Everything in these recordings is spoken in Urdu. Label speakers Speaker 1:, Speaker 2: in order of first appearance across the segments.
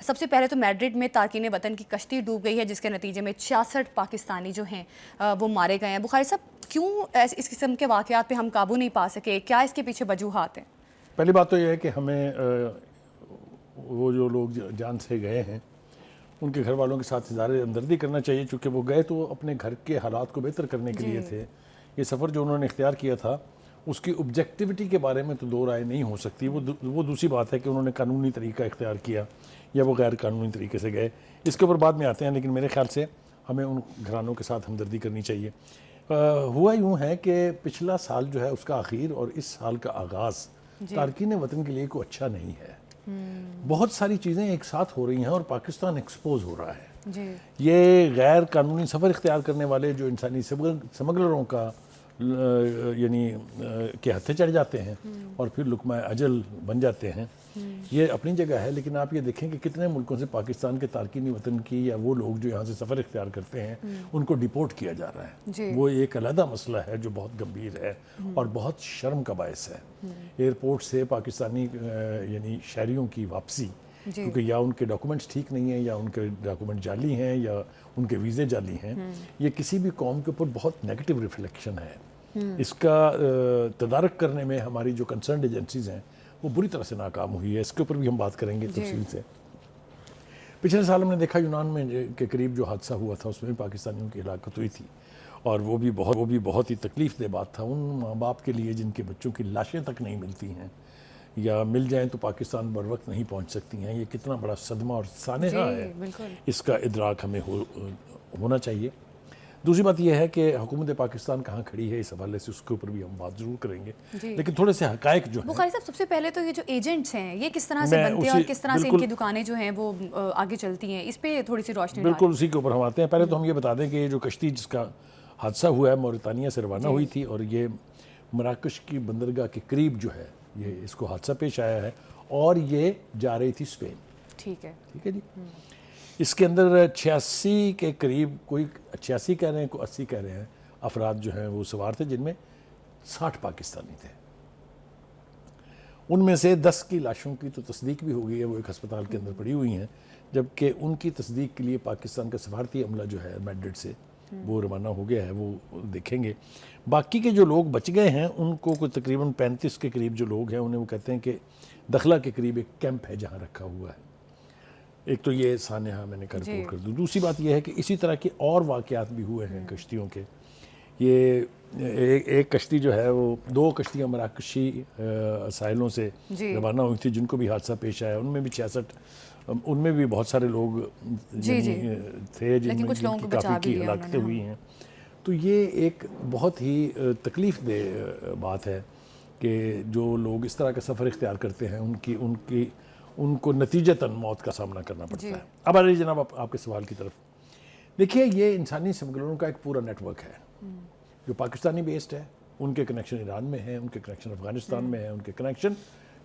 Speaker 1: سب سے پہلے تو میڈرڈ میں تارکین وطن کی کشتی ڈوب گئی ہے جس کے نتیجے میں 66 پاکستانی جو ہیں وہ مارے گئے ہیں. بخاری صاحب کیوں اس قسم کے واقعات پہ ہم قابو نہیں پا سکے؟ کیا اس کے پیچھے وجوہات ہیں؟
Speaker 2: پہلی بات تو یہ ہے کہ ہمیں وہ جو لوگ جان سے گئے ہیں ان کے گھر والوں کے ساتھ اظہار ہمدردی کرنا چاہیے، چونکہ وہ گئے تو اپنے گھر کے حالات کو بہتر کرنے کے لیے تھے. یہ سفر جو انہوں نے اختیار کیا تھا اس کی آبجیکٹیوٹی کے بارے میں تو دو رائے نہیں ہو سکتی. وہ دوسری بات ہے کہ انہوں نے قانونی طریقہ اختیار کیا یا وہ غیر قانونی طریقے سے گئے، اس کے اوپر بعد میں آتے ہیں. لیکن میرے خیال سے ہمیں ان گھرانوں کے ساتھ ہمدردی کرنی چاہیے. ہوا یوں ہے کہ پچھلا سال جو ہے اس کا آخر اور اس سال کا آغاز تارکین وطن کے لیے کوئی اچھا نہیں ہے. بہت ساری چیزیں ایک ساتھ ہو رہی ہیں اور پاکستان ایکسپوز ہو رہا ہے. یہ غیر قانونی سفر اختیار کرنے والے جو انسانی سمگلروں کا یعنی کے ہتھے چڑھ جاتے ہیں اور پھر لقمہ اجل بن جاتے ہیں، یہ اپنی جگہ ہے. لیکن آپ یہ دیکھیں کہ کتنے ملکوں سے پاکستان کے تارکین وطن کی یا وہ لوگ جو یہاں سے سفر اختیار کرتے ہیں ان کو ڈیپورٹ کیا جا رہا ہے. وہ ایک علیحدہ مسئلہ ہے جو بہت گمبھیر ہے اور بہت شرم کا باعث ہے. ایئرپورٹ سے پاکستانی یعنی شہریوں کی واپسی، کیونکہ یا ان کے ڈاکومنٹس ٹھیک نہیں ہیں یا ان کے ڈاکومنٹ جعلی ہیں یا ان کے ویزے جعلی ہیں، یہ کسی بھی قوم کے اوپر بہت نیگیٹو ریفلیکشن ہے. اس کا تدارک کرنے میں ہماری جو کنسرنڈ ایجنسیز ہیں وہ بری طرح سے ناکام ہوئی ہے. اس کے اوپر بھی ہم بات کریں گے تفصیل سے. پچھلے سال ہم نے دیکھا یونان میں کے قریب جو حادثہ ہوا تھا اس میں بھی پاکستانیوں کی ہلاکت ہوئی تھی اور وہ بھی بہت ہی تکلیف دہ بات تھا ان ماں باپ کے لیے جن کے بچوں کی لاشیں تک نہیں ملتی ہیں یا مل جائیں تو پاکستان بر وقت نہیں پہنچ سکتی ہیں. یہ کتنا بڑا صدمہ اور سانحہ ہے، اس کا ادراک ہمیں ہونا چاہیے. دوسری بات یہ ہے کہ حکومت پاکستان کہاں کھڑی ہے اس حوالے سے، اس کے اوپر بھی ہم بات ضرور کریں گے. لیکن تھوڑے سے حقائق جو ہیں
Speaker 1: بخاری صاحب، سب سے پہلے تو یہ جو ایجنٹس ہیں یہ کس طرح سے بنتے ہیں اور کس طرح سے ان کی دکانیں جو ہیں وہ آگے چلتی ہیں، اس پہ تھوڑی سی روشنی ڈالیں.
Speaker 2: بالکل اسی کے اوپر ہم آتے ہیں. پہلے تو ہم یہ بتا دیں کہ یہ جو کشتی جس کا حادثہ ہوا ہے موریتانیہ سے روانہ ہوئی تھی اور یہ مراکش کی بندرگاہ کے قریب جو ہے یہ اس کو حادثہ پیش آیا ہے اور یہ جا رہی تھی اسپین. ٹھیک ہے جی. اس کے اندر 86 کے قریب، کوئی 86 کہہ رہے ہیں کوئی 80 کہہ رہے ہیں افراد جو ہیں وہ سوار تھے، جن میں 60 پاکستانی تھے. ان میں سے 10 کی لاشوں کی تو تصدیق بھی ہو گئی ہے، وہ ایک ہسپتال کے اندر پڑی ہوئی ہیں، جبکہ ان کی تصدیق کے لیے پاکستان کا سفارتی عملہ جو ہے میڈرڈ سے وہ روانہ ہو گیا ہے، وہ دیکھیں گے. باقی کے جو لوگ بچ گئے ہیں ان کو کوئی تقریباً 35 کے قریب جو لوگ ہیں انہیں وہ کہتے ہیں کہ دخلہ کے قریب ایک کیمپ ہے جہاں رکھا ہوا ہے. ایک تو یہ سانحہ میں نے رپورٹ کر دوں. دوسری بات یہ ہے کہ اسی طرح کے اور واقعات بھی ہوئے ہیں کشتیوں کے. یہ ایک کشتی جو ہے وہ 2 کشتیاں مراکشی ساحلوں سے روانہ ہوئی تھی جن کو بھی حادثہ پیش آیا. ان میں بھی 66، ان میں بھی بہت سارے لوگ تھے جن میں کافی کی ہلاکتیں ہوئی ہیں. تو یہ ایک بہت ہی تکلیف دہ بات ہے کہ جو لوگ اس طرح کا سفر اختیار کرتے ہیں ان کو نتیجتاً موت کا سامنا کرنا پڑتا ہے. اب آ رہی جناب آپ کے سوال کی طرف. دیکھیے یہ انسانی سمگلروں کا ایک پورا نیٹ ورک ہے جو پاکستانی بیسڈ ہے. ان کے کنیکشن ایران میں ہیں، ان کے کنیکشن افغانستان میں ہیں، ان کے کنیکشن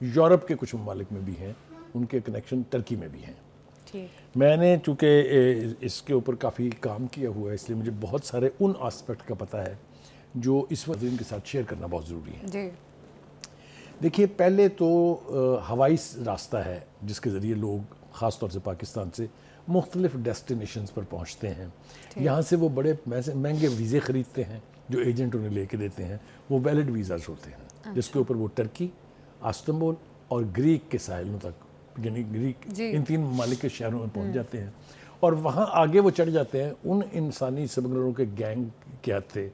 Speaker 2: یورپ کے کچھ ممالک میں بھی ہیں، ان کے کنیکشن ترکی میں بھی ہیں. میں نے چونکہ اس کے اوپر کافی کام کیا ہوا ہے اس لیے مجھے بہت سارے ان آسپیکٹ کا پتہ ہے جو اس وقت ان کے ساتھ شیئر کرنا بہت ضروری ہے. دیکھیے پہلے تو ہوائی راستہ ہے جس کے ذریعے لوگ خاص طور سے پاکستان سے مختلف ڈیسٹینیشنز پر پہنچتے ہیں. یہاں سے وہ بڑے مہنگے ویزے خریدتے ہیں جو ایجنٹ انہیں لے کے دیتے ہیں. وہ ویلڈ ویزاز ہوتے ہیں جس کے اوپر وہ ٹرکی، استنبول اور گریک کے ساحلوں تک، یعنی گریک ان 3 ممالک کے شہروں میں پہنچ جاتے ہیں اور وہاں آگے وہ چڑھ جاتے ہیں ان انسانی سمگلروں کے گینگ کے ہتھے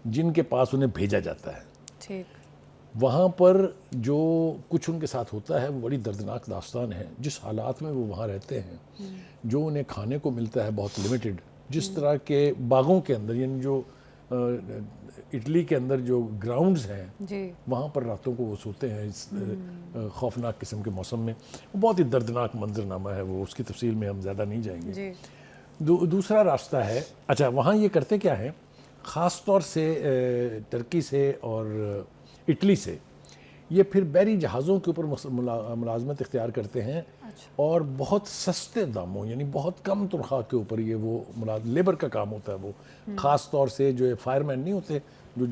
Speaker 2: جن کے پاس انہیں بھیجا جاتا ہے. وہاں پر جو کچھ ان کے ساتھ ہوتا ہے وہ بڑی دردناک داستان ہے. جس حالات میں وہ وہاں رہتے ہیں، جو انہیں کھانے کو ملتا ہے بہت لیمیٹڈ، جس طرح کے باغوں کے اندر، یعنی جو اٹلی کے اندر جو گراؤنڈز ہیں وہاں پر راتوں کو وہ سوتے ہیں اس خوفناک قسم کے موسم میں. وہ بہت ہی دردناک منظرنامہ ہے، وہ اس کی تفصیل میں ہم زیادہ نہیں جائیں گے. دوسرا راستہ ہے، اچھا وہاں یہ کرتے کیا ہے، خاص طور سے ترکی سے اور اٹلی سے یہ پھر بحری جہازوں کے اوپر ملازمت اختیار کرتے ہیں اور بہت سستے داموں، یعنی بہت کم تنخواہ کے اوپر یہ وہ لیبر کا کام ہوتا ہے. وہ خاص طور سے جو فائر مین نہیں ہوتے جو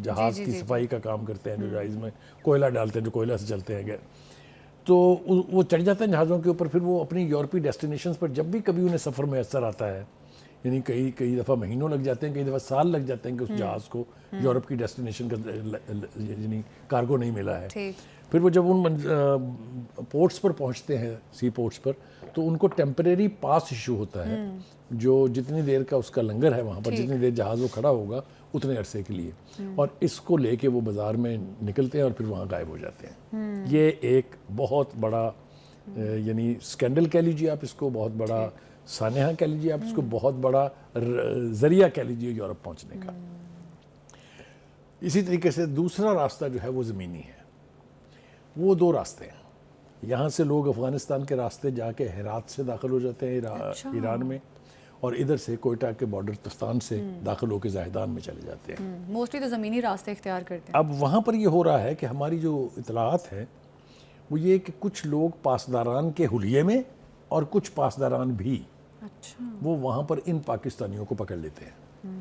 Speaker 2: جہاز کی صفائی کا کام کرتے ہیں، جو جہاز میں کوئلہ ڈالتے ہیں، جو کوئلہ سے چلتے ہیں. تو وہ چڑھ جاتے ہیں جہازوں کے اوپر، پھر وہ اپنی یورپی ڈیسٹینیشنز پر جب بھی کبھی انہیں سفر میسر آتا ہے، یعنی کئی دفعہ مہینوں لگ جاتے ہیں، کئی دفعہ سال لگ جاتے ہیں کہ اس جہاز کو یورپ کی ڈیسٹینیشن کا یعنی کارگو نہیں ملا ہے، پھر وہ جب ان پورٹس پر پہنچتے ہیں، سی پورٹس پر، تو ان کو ٹیمپریری پاس ایشو ہوتا ہے، جو جتنی دیر کا اس کا لنگر ہے وہاں پر، جتنی دیر جہاز وہ کھڑا ہوگا اتنے عرصے کے لیے، اور اس کو لے کے وہ بازار میں نکلتے ہیں اور پھر وہاں غائب ہو جاتے ہیں۔ یہ ایک بہت بڑا یعنی سکینڈل کہہ لیجیے آپ اس کو، بہت بڑا سانحہ کہہ لیجیے آپ اس کو، بہت بڑا ذریعہ کہہ لیجیے یورپ پہنچنے کا۔ اسی طریقے سے دوسرا راستہ جو ہے وہ زمینی ہے۔ وہ دو راستے ہیں، یہاں سے لوگ افغانستان کے راستے جا کے ہرات سے داخل ہو جاتے ہیں ایران میں، اور ادھر سے کوئٹہ کے بارڈر تفتان سے داخل ہو کے زاہدان میں چلے جاتے ہیں۔
Speaker 1: موسٹلی تو زمینی راستے اختیار کرتے ہیں۔
Speaker 2: اب وہاں پر یہ ہو رہا ہے کہ ہماری جو اطلاعات ہیں وہ یہ کہ کچھ لوگ پاسداران کے حلیے میں اور کچھ پاسداران بھی وہ وہاں پر ان پاکستانیوں کو پکڑ لیتے ہیں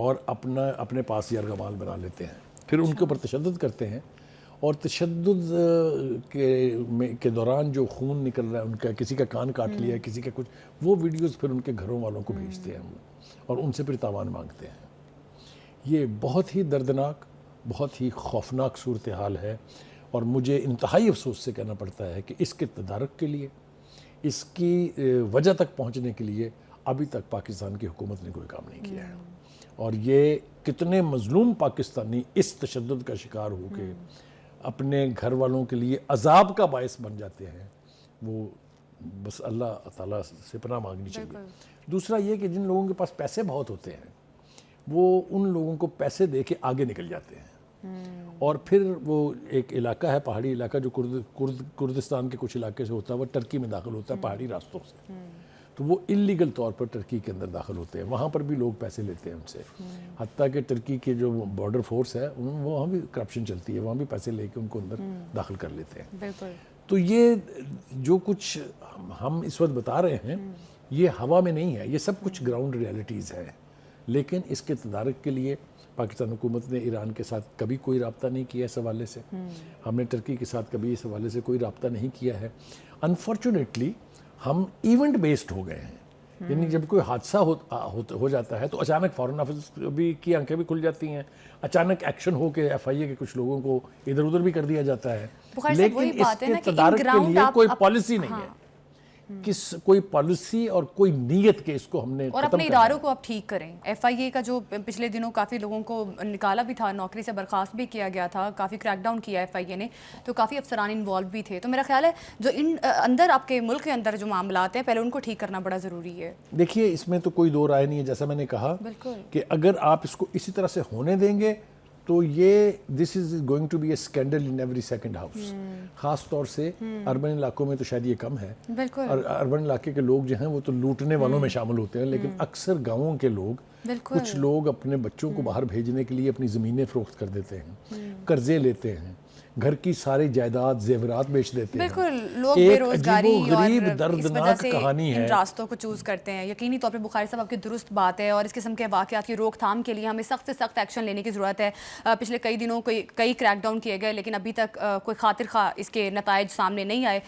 Speaker 2: اور اپنے پاس یرغمال بنا لیتے ہیں، پھر ان کے اوپر تشدد کرتے ہیں، اور تشدد کے دوران جو خون نکل رہا ہے ان کا، کسی کا کان کاٹ لیا، کسی کا کچھ، وہ ویڈیوز پھر ان کے گھروں والوں کو بھیجتے ہیں اور ان سے پھر تاوان مانگتے ہیں۔ یہ بہت ہی دردناک، بہت ہی خوفناک صورتحال ہے، اور مجھے انتہائی افسوس سے کہنا پڑتا ہے کہ اس کے تدارک کے لیے، اس کی وجہ تک پہنچنے کے لیے ابھی تک پاکستان کی حکومت نے کوئی کام نہیں کیا ہے، اور یہ کتنے مظلوم پاکستانی اس تشدد کا شکار ہو کے اپنے گھر والوں کے لیے عذاب کا باعث بن جاتے ہیں، وہ بس اللہ تعالیٰ سے پناہ مانگنی چاہیے۔ دوسرا یہ کہ جن لوگوں کے پاس پیسے بہت ہوتے ہیں وہ ان لوگوں کو پیسے دے کے آگے نکل جاتے ہیں، اور پھر وہ ایک علاقہ ہے، پہاڑی علاقہ، جو کردستان کے کچھ علاقے سے ہوتا ہے، وہ ٹرکی میں داخل ہوتا ہے پہاڑی راستوں سے، تو وہ انلیگل طور پر ٹرکی کے اندر داخل ہوتے ہیں، وہاں پر بھی لوگ پیسے لیتے ہیں ان سے، حتیٰ کہ ٹرکی کے جو بارڈر فورس ہے وہاں بھی کرپشن چلتی ہے، وہاں بھی پیسے لے کے ان کو اندر داخل کر لیتے ہیں۔
Speaker 1: بالکل۔
Speaker 2: تو یہ جو کچھ ہم اس وقت بتا رہے ہیں یہ ہوا میں نہیں ہے، یہ سب کچھ گراؤنڈ ریالٹیز ہے، لیکن اس کے تدارک کے لیے پاکستان حکومت نے ایران کے ساتھ کبھی کوئی رابطہ نہیں کیا اس حوالے سے، ہم نے ٹرکی کے ساتھ کبھی اس حوالے سے کوئی رابطہ نہیں کیا ہے۔ انفارچونیٹلی ہم ایونٹ بیسڈ ہو گئے ہیں، یعنی جب کوئی حادثہ ہو جاتا ہے تو اچانک فارن آفس بھی کی آنکھیں بھی کھل جاتی ہیں، اچانک ایکشن ہو کے ایف آئی اے کے کچھ لوگوں کو ادھر ادھر بھی کر دیا جاتا ہے، لیکن اس کے تدارک کے لیے کوئی پالیسی نہیں ہے، کوئی پالیسی اور کوئی نیت کے اس کو ہم نے
Speaker 1: اور اپنے اداروں کو آپ ٹھیک کریں۔ ایف آئی اے کا جو پچھلے دنوں کافی لوگوں کو نکالا بھی تھا، نوکری سے برخاست بھی کیا گیا تھا، کافی کریک ڈاؤن کیا ایف آئی اے نے، تو کافی افسران انوالو بھی تھے، تو میرا خیال ہے جو اندر آپ کے ملک کے اندر جو معاملات ہیں پہلے ان کو ٹھیک کرنا بڑا ضروری ہے۔
Speaker 2: دیکھیے اس میں تو کوئی دو رائے نہیں ہے، جیسا میں نے کہا کہ اگر آپ اس کو اسی طرح سے ہونے دیں گے تو یہ this is going to be a scandal in every second house, خاص طور سے اربن علاقوں میں تو شاید یہ کم ہے، اور اربن علاقے کے لوگ جو ہیں وہ تو لوٹنے والوں میں شامل ہوتے ہیں، لیکن اکثر گاؤں کے لوگ، کچھ لوگ اپنے بچوں کو باہر بھیجنے کے لیے اپنی زمینیں فروخت کر دیتے ہیں، قرضے لیتے ہیں، گھر کی ساری جائیداد زیورات بیچ دیتے ہیں،
Speaker 1: بالکل لوگ بے روزگاری اور
Speaker 2: غریب دردناک کہانی ہے،
Speaker 1: ان راستوں کو چوز کرتے ہیں۔ یقینی طور پہ بخاری صاحب آپ کی درست بات ہے، اور اس قسم کے واقعات کی روک تھام کے لیے ہمیں سخت سے سخت ایکشن لینے کی ضرورت ہے۔ پچھلے کئی دنوں کئی کریک ڈاؤن کیے گئے، لیکن ابھی تک کوئی خاطر خواہ اس کے نتائج سامنے نہیں آئے۔